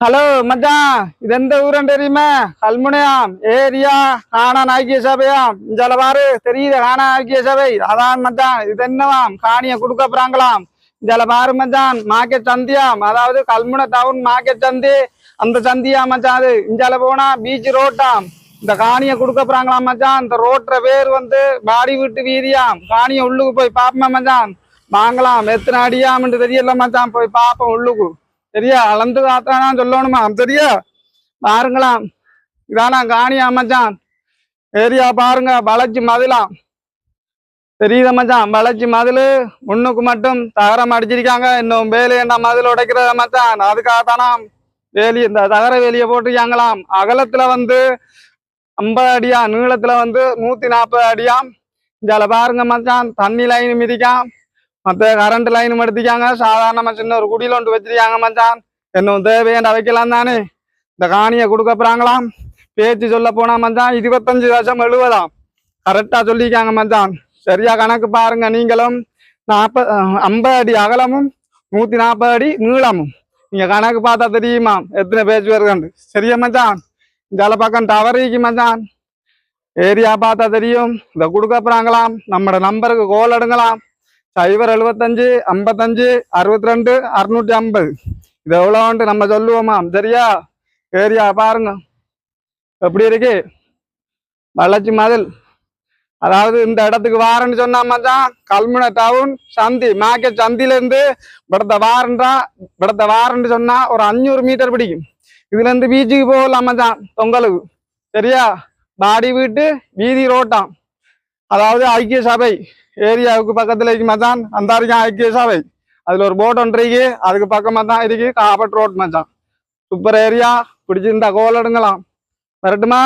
Hello மச்சான், இது எந்த ஊருன்னு தெரியுமா? கல்முனையாம் ஏரியா காணான் ஐக்கிய சபையாம். இஞ்சால பாரு தெரியுது காணான் ஐக்கிய சபை. அதான் மச்சான், இது என்னவாம் காணிய கொடுக்க போறாங்களாம். இஞ்சால பாரு மச்சான், மார்க்கெட் சந்தியாம். அதாவது கல்முனை டவுன் மார்க்கெட் சந்தி, அந்த சந்தியா மச்சான். அது இஞ்சால போனா பீச் ரோட்டாம். இந்த காணிய கொடுக்க போறாங்களாம் மச்சான். இந்த ரோட்ற பேர் வந்து பாடி வீட்டு வீதியாம். காணிய உள்ளுக்கு போய் பாப்போமா மச்சான்? வாங்கலாம். எத்தனை அடியாம்னு தெரியல மச்சான், போய் பாப்போம் உள்ளுக்கு. சரியா? அளந்து காத்தானா சொல்லணுமா? சரியா? பாருங்களாம். இதானா காணியா மச்சான். ஏரியா பாருங்க, வளைச்சி மதிலாம். தெரியுத மச்சான், வளைச்சி மதில் முன்னுக்கு மட்டும் தகரம் அடிச்சிருக்காங்க. இன்னும் வேலி என்ன மதில் உடைக்கிறத மச்சான். அதுக்காகத்தானா வேலி, இந்த தகர வேலியை போட்டிருக்காங்களாம். அகலத்துல வந்து 50 அடியா, நீளத்துல வந்து 140 அடியாம். இதால பாருங்க மச்சான், தண்ணி லைன் மிதிக்காம். மற்ற கரண்ட் லைனும் எடுத்துக்காங்க. சாதாரணமா சின்ன ஒரு குடியில ஒன்று வச்சிருக்காங்க மச்சான். இன்னும் தேவையான வைக்கலாம் தானே. இந்த காணியை கொடுக்க போறாங்களாம். பேச்சு சொல்ல போனா மச்சான் 25,70,000 கரெக்டா சொல்லிக்காங்க மச்சான். சரியா கணக்கு பாருங்க நீங்களும். 50 அடி அகலமும் 140 அடி நீளமும். நீங்க கணக்கு பார்த்தா தெரியுமா எத்தனை பேச்சு வருதுண்டு. சரியா மச்சான்? இந்த பக்கம் டவரிக்கு மச்சான். ஏரியா பார்த்தா தெரியும். இதை கொடுக்க போறாங்களாம். நம்மளோட நம்பருக்கு கோல் எடுங்கலாம். 075 55 62 650. இது எவ்வளோன்ட்டு நம்ம சொல்லுவோமா? சரியா? ஏரியா பாருங்க எப்படி இருக்கு. வளர்ச்சி மதில். அதாவது இந்த இடத்துக்கு வாரன்னு சொன்னா மச்சான், கல்முனை டவுன் சந்தி மார்க்கெட் சந்தில இருந்து விடத்த வாரன்னு சொன்னா ஒரு 500 மீட்டர் பிடிக்கும். இதுல இருந்து பீச்சுக்கு போகலாம் மச்சான் பொங்கலுக்கு. சரியா? பாடி வீட்டு வீதி ரோட்டாம். அதாவது ஐக்கிய சபை ஏரியாவுக்கு பக்கத்துல இருக்கு மச்சான். அந்த ஐக்கிய சபை அதுல ஒரு போட் ஒன்று இருக்கு. அதுக்கு பக்கமா தான் இருக்கு காபட் ரோட் மச்சான். Super area. பிடிச்சிருந்தா கோல் எடுங்கலாம். வரட்டுமா?